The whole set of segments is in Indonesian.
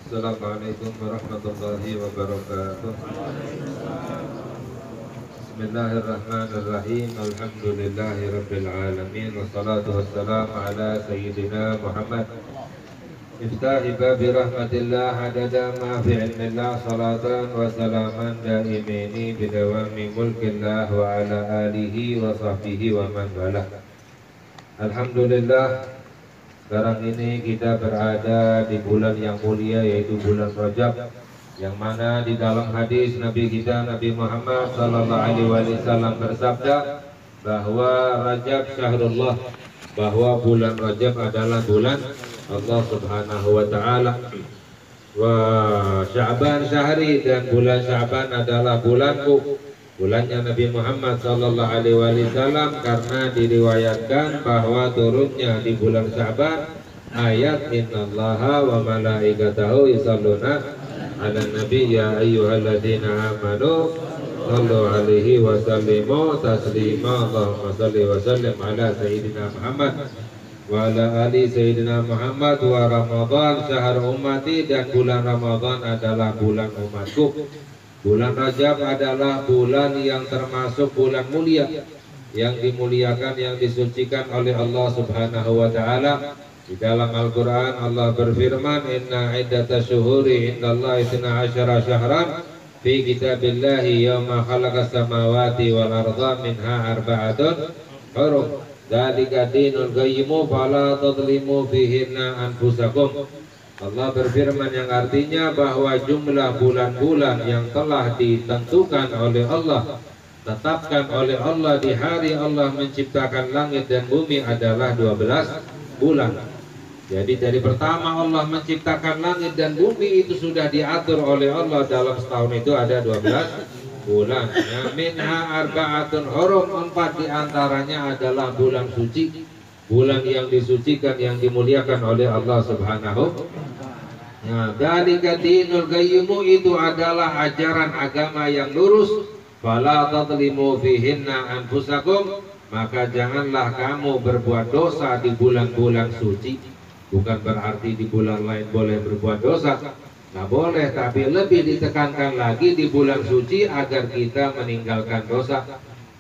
Assalamualaikum warahmatullahi wabarakatuh. Bismillahirrahmanirrahim. Alhamdulillahi rabbil alamin. Wassalatu wassalamu ala sayyidina Muhammad Iftahi babi rahmatillah adada ma fi ilmillah. Salatan wa salaman daimini bidawami mulkillah wa ala alihi wa sahbihi wa man walah. Alhamdulillah, sekarang ini kita berada di bulan yang mulia, yaitu bulan Rajab, yang mana di dalam hadis Nabi kita Nabi Muhammad sallallahu alaihi wasallam bersabda bahwa Rajab syahrullah, bahwa bulan Rajab adalah bulan Allah Subhanahu wa taala. Wa Sya'ban syahri, dan bulan Sya'ban adalah bulanku, bulannya Nabi Muhammad sallallahu alaihi wasallam, karena diriwayatkan bahwa turunnya di bulan Sya'ban ayat innallaha wa malaikatahu yusholluna 'alan nabi ya ayyuhalladzina amanu shallu 'alaihi wa sallimu taslima. Allahumma shalli wa sallim ala sayyidina Muhammad wa ala ali sayyidina Muhammad. Wa Ramadan syahr ummati, dan bulan Ramadan adalah bulan umatku. Bulan Rajab adalah bulan yang termasuk bulan mulia, yang dimuliakan, yang disucikan oleh Allah Subhanahu wa taala. Di dalam Al-Qur'an Allah berfirman, inna iddatash syuhuri indallahi 12 syahran fi kitabillahi yauma khalaqas samawati wal arda minha arba'atun hurum dzalika dinul qayyimu fala tadlimu fihinna anfusakum. Allah berfirman yang artinya bahwa jumlah bulan-bulan yang telah ditentukan oleh Allah, tetapkan oleh Allah di hari Allah menciptakan langit dan bumi adalah 12 bulan. Jadi dari pertama Allah menciptakan langit dan bumi itu sudah diatur oleh Allah, dalam setahun itu ada 12 bulan. Ya, minha arba'atun hurum, 4 diantaranya adalah bulan suci, bulan yang disucikan, yang dimuliakan oleh Allah Subhanahu. Nah, dzalika dinul qayyimu, itu adalah ajaran agama yang lurus. Fala tadlimu fihinna anfusakum, maka janganlah kamu berbuat dosa di bulan-bulan suci. Bukan berarti di bulan lain boleh berbuat dosa, nggak boleh, tapi lebih ditekankan lagi di bulan suci agar kita meninggalkan dosa,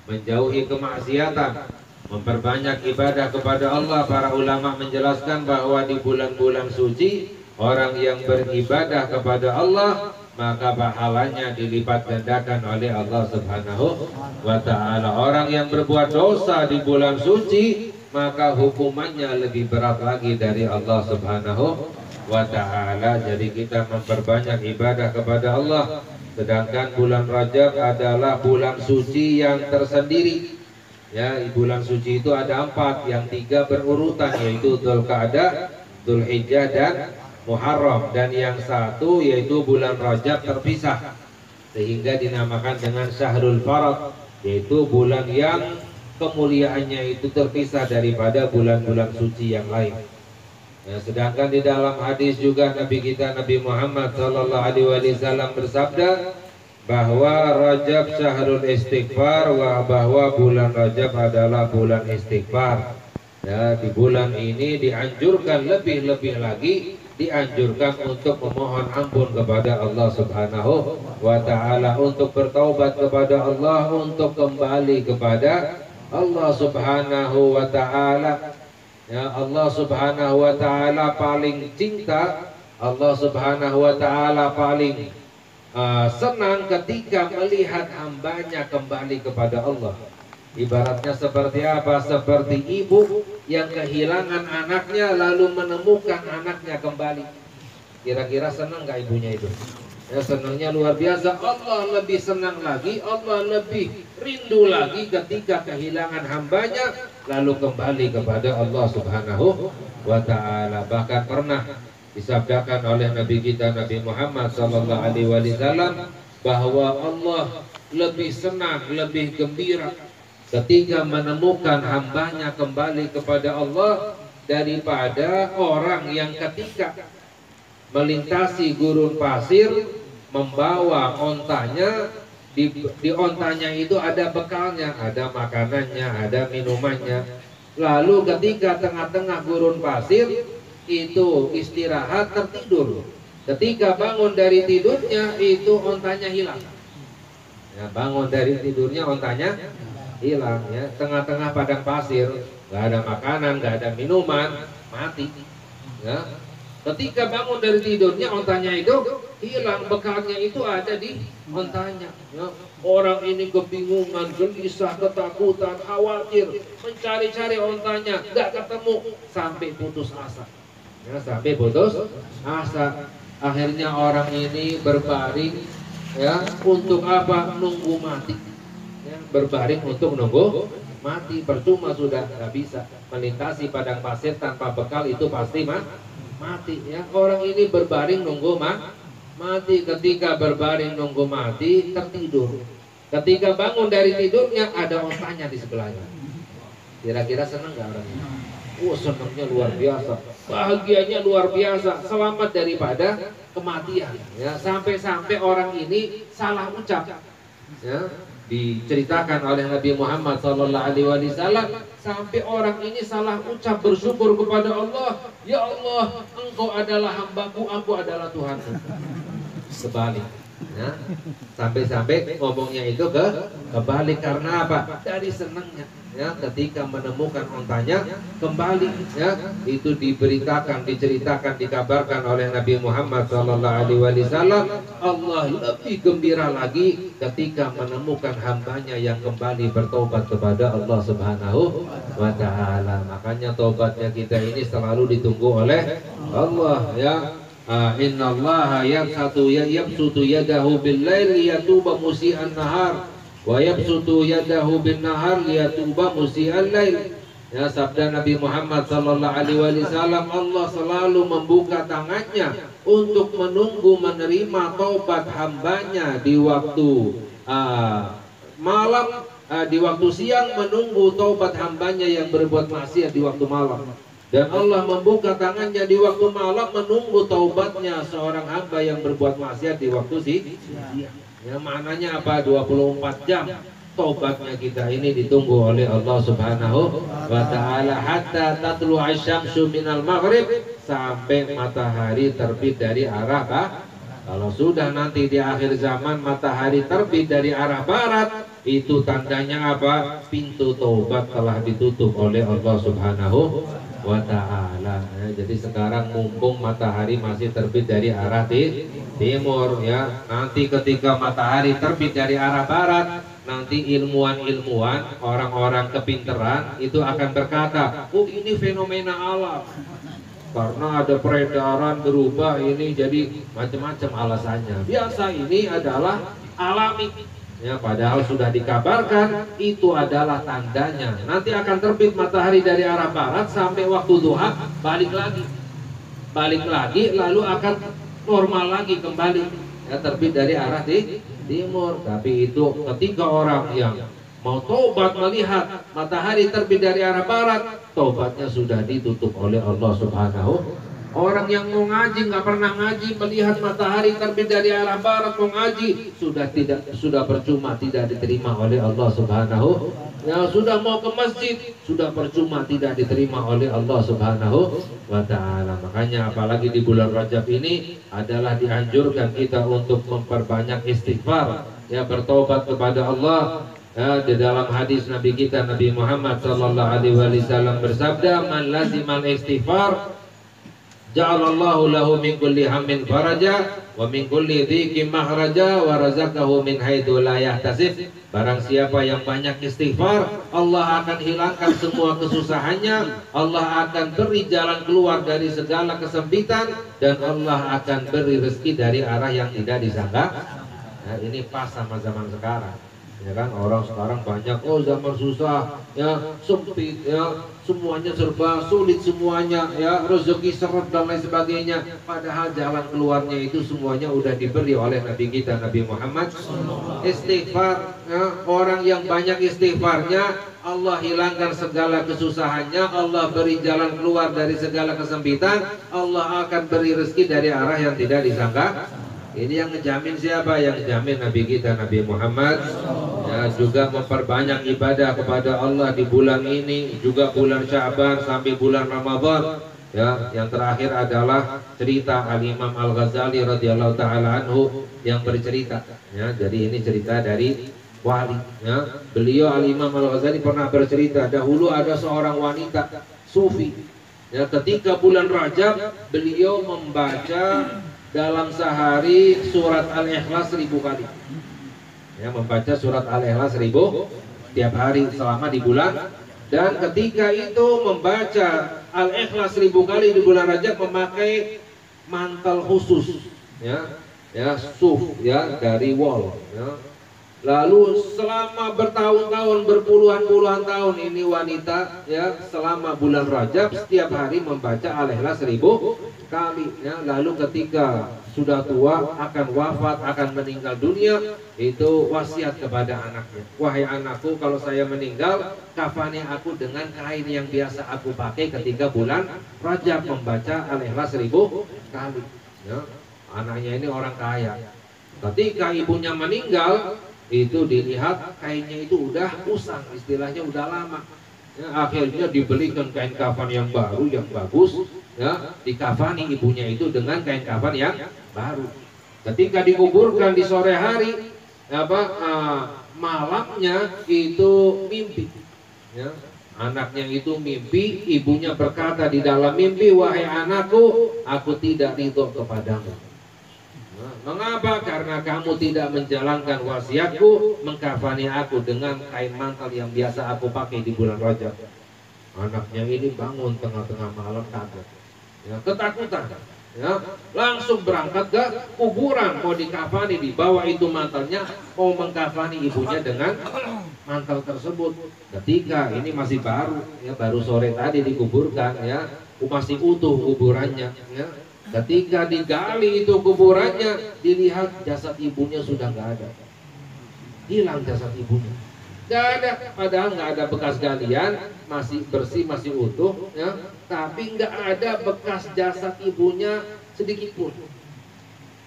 menjauhi kemaksiatan, memperbanyak ibadah kepada Allah. Para ulama menjelaskan bahwa di bulan-bulan suci orang yang beribadah kepada Allah maka pahalanya dilipat gandakan oleh Allah Subhanahu wa ta'ala. Orang yang berbuat dosa di bulan suci maka hukumannya lebih berat lagi dari Allah Subhanahu wa ta'ala. Jadi kita memperbanyak ibadah kepada Allah. Sedangkan bulan Rajab adalah bulan suci yang tersendiri. Ya, bulan suci itu ada 4, yang 3 berurutan, yaitu Dzulqa'dah, Dzulhijjah, dan Muharram, dan yang 1 yaitu bulan Rajab terpisah, sehingga dinamakan dengan Syahrul Farad, yaitu bulan yang kemuliaannya itu terpisah daripada bulan-bulan suci yang lain. Nah, sedangkan di dalam hadis juga Nabi kita Nabi Muhammad sallallahu alaihi wasallam bersabda bahwa Rajab syahrul istighfar, bahwa bulan Rajab adalah bulan istighfar. Ya, di bulan ini dianjurkan lebih-lebih lagi, dianjurkan untuk memohon ampun kepada Allah Subhanahu wa ta'ala, untuk bertaubat kepada Allah, untuk kembali kepada Allah Subhanahu wa ta'ala. Ya, Allah Subhanahu wa ta'ala paling cinta, Allah Subhanahu wa ta'ala paling senang ketika melihat hambanya kembali kepada Allah. Ibaratnya seperti apa? Seperti ibu yang kehilangan anaknya lalu menemukan anaknya kembali. Kira-kira senang gak ibunya itu? Ya, senangnya luar biasa. Allah lebih senang lagi, Allah lebih rindu lagi ketika kehilangan hambanya lalu kembali kepada Allah Subhanahu wa ta'ala. Bahkan pernah disabdakan oleh Nabi kita Nabi Muhammad sallallahu alaihi wasallam bahwa Allah lebih senang, lebih gembira ketika menemukan hambanya kembali kepada Allah daripada orang yang ketika melintasi gurun pasir membawa ontanya. Di ontanya itu ada bekalnya, ada makanannya, ada minumannya. Lalu ketika tengah-tengah gurun pasir itu istirahat, tertidur. Ketika bangun dari tidurnya itu ontanya hilang. Ya, bangun dari tidurnya ontanya hilang. Ya, tengah-tengah padang pasir, nggak ada makanan, nggak ada minuman, mati. Ya. Ketika bangun dari tidurnya ontanya itu hilang, bekalnya itu ada di ontanya. Ya. Orang ini kebingungan, gelisah, ketakutan, khawatir, mencari-cari ontanya, nggak ketemu, sampai putus asa. Ya, sampai putus asa. Akhirnya orang ini berbaring, ya, untuk apa? Nunggu mati. Ya, berbaring untuk nunggu mati. Percuma, sudah nggak bisa melintasi padang pasir tanpa bekal, itu pasti mati. Ya, orang ini berbaring nunggu mati. Ketika berbaring nunggu mati, tertidur. Ketika bangun dari tidurnya ada ontanya di sebelahnya. Kira-kira senang nggak orang ini? Senangnya luar biasa, bahagianya luar biasa, selamat daripada kematian. Ya, sampai-sampai orang ini salah ucap. Ya, diceritakan oleh Nabi Muhammad SAW, sampai orang ini salah ucap bersyukur kepada Allah. Ya Allah, Engkau adalah hambaku, aku adalah Tuhanku. Kebalik. Ya, sampai-sampai ngomongnya itu kebalik karena apa? Dari senangnya. Ya, ketika menemukan ontanya kembali, ya, itu diberitakan, diceritakan, dikabarkan oleh Nabi Muhammad SAW. Allah lebih gembira lagi ketika menemukan hambanya yang kembali bertobat kepada Allah Subhanahu wa Ta'ala. Makanya tobatnya kita ini selalu ditunggu oleh Allah. Ya, Inna Allah yabsutu yadahu bil-lail liyatuba musi'an nahar wa yabsutu yadahu bin-nahar liyatuba musi'al lail. Ya, sabda Nabi Muhammad SAW, Allah selalu membuka tangannya untuk menunggu menerima taubat hambanya di waktu malam, di waktu siang menunggu taubat hambanya yang berbuat maksiat di waktu malam. Dan Allah membuka tangannya di waktu malam menunggu taubatnya seorang hamba yang berbuat maksiat di waktu siang. Ya, maknanya apa? 24 jam taubatnya kita ini ditunggu oleh Allah Subhanahu wa Ta'ala hatta tatlu asyamsu minal maghrib, sampai matahari terbit dari arah barat. Kalau sudah nanti di akhir zaman matahari terbit dari arah barat, itu tandanya apa? Pintu taubat telah ditutup oleh Allah Subhanahu wa Ta'ala. Ya, jadi sekarang mumpung matahari masih terbit dari arah timur, ya, nanti ketika matahari terbit dari arah barat, nanti ilmuwan-ilmuwan, orang-orang kepinteran itu akan berkata, oh ini fenomena alam, karena ada peredaran berubah ini, jadi macam-macam alasannya. Biasa ini adalah alami. Ya, padahal sudah dikabarkan itu adalah tandanya nanti akan terbit matahari dari arah barat, sampai waktu duha balik lagi lalu akan normal lagi kembali, ya, terbit dari arah timur. Tapi itu ketika orang yang mau taubat melihat matahari terbit dari arah barat, taubatnya sudah ditutup oleh Allah Subhanahu. Orang yang mau ngaji nggak pernah ngaji, melihat matahari terbit dari arah barat mau ngaji, sudah percuma, tidak diterima oleh Allah Subhanahu. Ya, sudah mau ke masjid sudah percuma, tidak diterima oleh Allah Subhanahu wa Ta'ala. Makanya apalagi di bulan Rajab ini adalah dianjurkan kita untuk memperbanyak istighfar, ya, bertobat kepada Allah. Ya, di dalam hadis Nabi kita Nabi Muhammad SAW bersabda, man lazimal istighfar ja'alallahu lahu min kulli hammin faraja wa min kulli dhiqin mahraja wa razaqahu min haitsu la yahtasib. Barang siapa yang banyak istighfar, Allah akan hilangkan semua kesusahannya, Allah akan beri jalan keluar dari segala kesempitan, dan Allah akan beri rezeki dari arah yang tidak disangka. Nah, ini pas sama zaman sekarang. Ya kan, orang sekarang banyak, oh zaman susah, ya, sempit, ya, semuanya serba sulit semuanya, ya, rezeki seret dan lain sebagainya. Padahal jalan keluarnya itu semuanya udah diberi oleh Nabi kita Nabi Muhammad. Istighfar, ya, orang yang banyak istighfarnya, Allah hilangkan segala kesusahannya, Allah beri jalan keluar dari segala kesempitan, Allah akan beri rezeki dari arah yang tidak disangka. Ini yang ngejamin siapa? Yang ngejamin Nabi kita Nabi Muhammad. Ya, juga memperbanyak ibadah kepada Allah di bulan ini, juga bulan Sya'ban sampai bulan Ramadan. Ya, yang terakhir adalah cerita Al-Imam Al-Ghazali radhiyallahu taala anhu yang bercerita. Ya, jadi ini cerita dari wali. Ya, beliau Al-Imam Al-Ghazali pernah bercerita, dahulu ada seorang wanita sufi. Ya, ketika bulan Rajab beliau membaca dalam sehari surat Al-Ikhlas 1000 kali. Ya, membaca surat Al-Ikhlas 1000 tiap hari selama di bulan. Dan ketika itu membaca Al-Ikhlas 1000 kali di bulan Rajab memakai mantel khusus, ya, suf, ya, dari wol. Ya. Lalu selama bertahun-tahun, berpuluhan-puluhan tahun ini wanita, ya, selama bulan Rajab setiap hari membaca Al-Ikhlas 1000 kali. Ya. Lalu ketika sudah tua, akan wafat, akan meninggal dunia, itu wasiat kepada anaknya, wahai anakku, kalau saya meninggal, kafani aku dengan kain yang biasa aku pakai ketika bulan Rajab, membaca Al-Ikhlas 1000 kali. Ya. Anaknya ini orang kaya. Ketika ibunya meninggal, itu dilihat kainnya itu udah usang, istilahnya udah lama. Ya, akhirnya dibelikan kain kafan yang baru, yang bagus. Ya, dikafani ibunya itu dengan kain kafan yang baru. Ketika dikuburkan di sore hari, malamnya itu mimpi. Ya, anaknya itu mimpi, ibunya berkata di dalam mimpi, wahai anakku, aku tidak ridho kepadamu. Nah, mengapa? Karena kamu tidak menjalankan wasiatku, mengkafani aku dengan kain mantel yang biasa aku pakai di bulan Rajab. Anaknya ini bangun tengah-tengah malam kaget, ya, ketakutan, ya, langsung berangkat ke kuburan, mau dikafani, dibawa itu mantelnya, mau mengkafani ibunya dengan mantel tersebut. Ketika ini masih baru, ya, baru sore tadi dikuburkan, ya, masih utuh kuburannya. Ya. Ketika digali itu kuburannya, dilihat jasad ibunya sudah nggak ada, hilang jasad ibunya. Nggak ada, padahal nggak ada bekas galian, masih bersih, masih utuh, ya. Tapi nggak ada bekas jasad ibunya sedikit pun.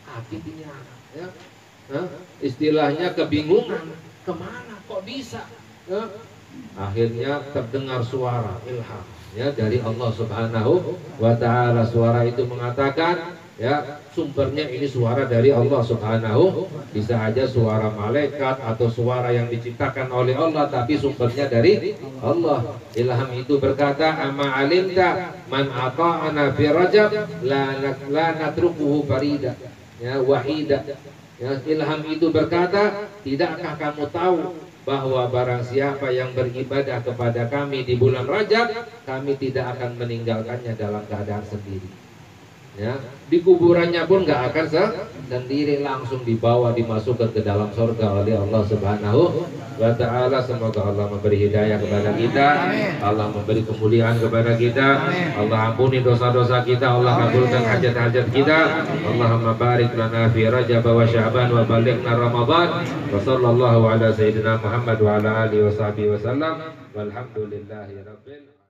Akib ini anak, ya. Nah, istilahnya kebingungan, kemana kok bisa? Ya. Akhirnya terdengar suara ilham, ya, dari Allah Subhanahu wa Ta'ala. Suara itu mengatakan, ya, sumbernya ini suara dari Allah Subhanahu, bisa aja suara malaikat atau suara yang diciptakan oleh Allah, tapi sumbernya dari Allah. Ilham itu berkata, amma alimta man ata'ana fi Rajab la natrukuhu farida, ya, wahida. Ya, ilham itu berkata, tidakkah kamu tahu bahwa barang siapa yang beribadah kepada kami di bulan Rajab, kami tidak akan meninggalkannya dalam keadaan sendiri. Ya, di kuburannya pun nggak akan sendiri, langsung dibawa, dimasukkan ke dalam surga oleh Allah Subhanahu wa Ta'ala. Semoga Allah memberi hidayah kepada kita, Allah memberi kemuliaan kepada kita, Allah ampuni dosa-dosa kita, Allah kabulkan hajat-hajat kita. Allahumma barik lana fi Rajab wa Sya'ban wa balighna Ramadan. Wa sallallahu ala sayyidina Muhammad wa ala alihi wa sahbihi wa sallam. Walhamdulillahi rabbil